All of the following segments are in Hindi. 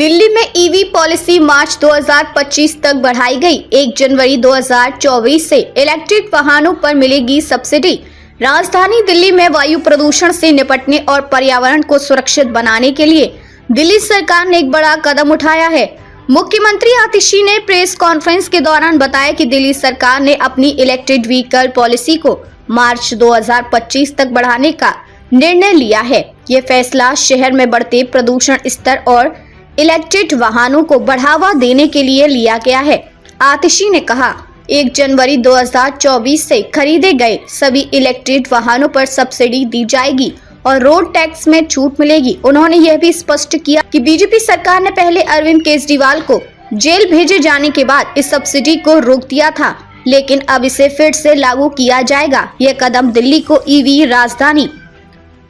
दिल्ली में ईवी पॉलिसी मार्च 2025 तक बढ़ाई गई। 1 जनवरी 2024 से इलेक्ट्रिक वाहनों पर मिलेगी सब्सिडी। राजधानी दिल्ली में वायु प्रदूषण से निपटने और पर्यावरण को सुरक्षित बनाने के लिए दिल्ली सरकार ने एक बड़ा कदम उठाया है। मुख्यमंत्री आतिशी ने प्रेस कॉन्फ्रेंस के दौरान बताया कि दिल्ली सरकार ने अपनी इलेक्ट्रिक व्हीकल पॉलिसी को मार्च 2025 तक बढ़ाने का निर्णय लिया है। ये फैसला शहर में बढ़ते प्रदूषण स्तर और इलेक्ट्रिक वाहनों को बढ़ावा देने के लिए लिया गया है। आतिशी ने कहा, 1 जनवरी 2024 से खरीदे गए सभी इलेक्ट्रिक वाहनों पर सब्सिडी दी जाएगी और रोड टैक्स में छूट मिलेगी। उन्होंने यह भी स्पष्ट किया कि बीजेपी सरकार ने पहले अरविंद केजरीवाल को जेल भेजे जाने के बाद इस सब्सिडी को रोक दिया था, लेकिन अब इसे फिर से लागू किया जाएगा। यह कदम दिल्ली को ईवी राजधानी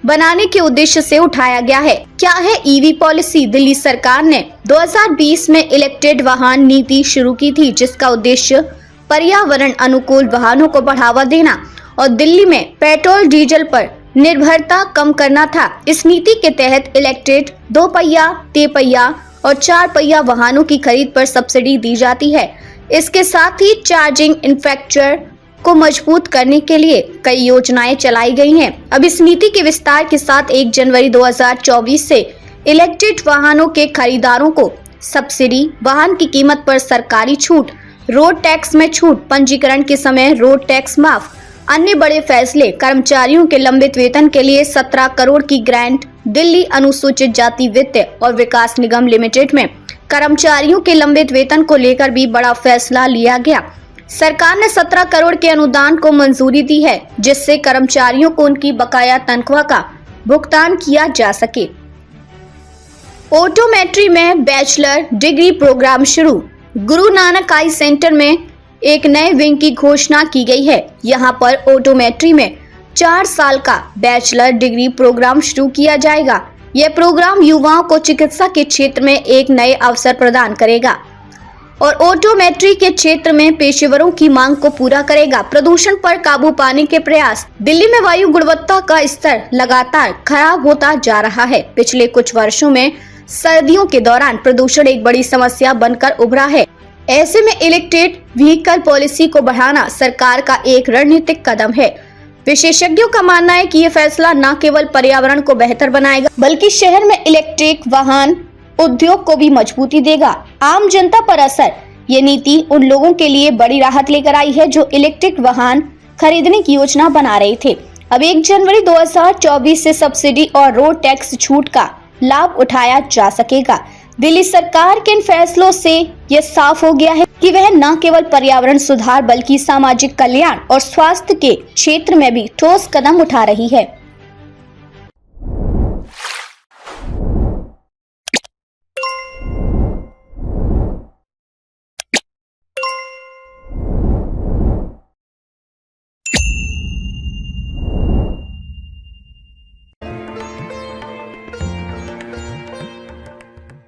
बनाने के उद्देश्य से उठाया गया है। क्या है ईवी पॉलिसी? दिल्ली सरकार ने 2020 में इलेक्ट्रिक वाहन नीति शुरू की थी, जिसका उद्देश्य पर्यावरण अनुकूल वाहनों को बढ़ावा देना और दिल्ली में पेट्रोल डीजल पर निर्भरता कम करना था। इस नीति के तहत इलेक्ट्रिक 2 पहिया, 3 पहिया और 4 पहिया वाहनों की खरीद पर सब्सिडी दी जाती है। इसके साथ ही चार्जिंग इंफ्रास्ट्रक्चर को मजबूत करने के लिए कई योजनाएं चलाई गई हैं। अब इस नीति के विस्तार के साथ 1 जनवरी 2024 से इलेक्ट्रिक वाहनों के खरीदारों को सब्सिडी, वाहन की कीमत पर सरकारी छूट, रोड टैक्स में छूट, पंजीकरण के समय रोड टैक्स माफ, अन्य बड़े फैसले, कर्मचारियों के लंबित वेतन के लिए 17 करोड़ की ग्रांट, दिल्ली अनुसूचित जाति वित्त और विकास निगम लिमिटेड में कर्मचारियों के लंबित वेतन को लेकर भी बड़ा फैसला लिया गया। सरकार ने 17 करोड़ के अनुदान को मंजूरी दी है, जिससे कर्मचारियों को उनकी बकाया तनख्वाह का भुगतान किया जा सके। ऑटोमेट्री में बैचलर डिग्री प्रोग्राम शुरू। गुरु नानक आई सेंटर में एक नए विंग की घोषणा की गई है। यहां पर ऑटोमेट्री में 4 साल का बैचलर डिग्री प्रोग्राम शुरू किया जाएगा। यह प्रोग्राम युवाओं को चिकित्सा के क्षेत्र में एक नए अवसर प्रदान करेगा और ऑटोमेट्री के क्षेत्र में पेशेवरों की मांग को पूरा करेगा। प्रदूषण पर काबू पाने के प्रयास। दिल्ली में वायु गुणवत्ता का स्तर लगातार खराब होता जा रहा है। पिछले कुछ वर्षों में सर्दियों के दौरान प्रदूषण एक बड़ी समस्या बनकर उभरा है। ऐसे में इलेक्ट्रिक व्हीकल पॉलिसी को बढ़ाना सरकार का एक रणनीतिक कदम है। विशेषज्ञों का मानना है कि यह फैसला न केवल पर्यावरण को बेहतर बनाएगा, बल्कि शहर में इलेक्ट्रिक वाहन उद्योग को भी मजबूती देगा। आम जनता पर असर। ये नीति उन लोगों के लिए बड़ी राहत लेकर आई है जो इलेक्ट्रिक वाहन खरीदने की योजना बना रहे थे। अब 1 जनवरी 2024 से सब्सिडी और रोड टैक्स छूट का लाभ उठाया जा सकेगा। दिल्ली सरकार के इन फैसलों से यह साफ हो गया है कि वह न केवल पर्यावरण सुधार बल्कि सामाजिक कल्याण और स्वास्थ्य के क्षेत्र में भी ठोस कदम उठा रही है।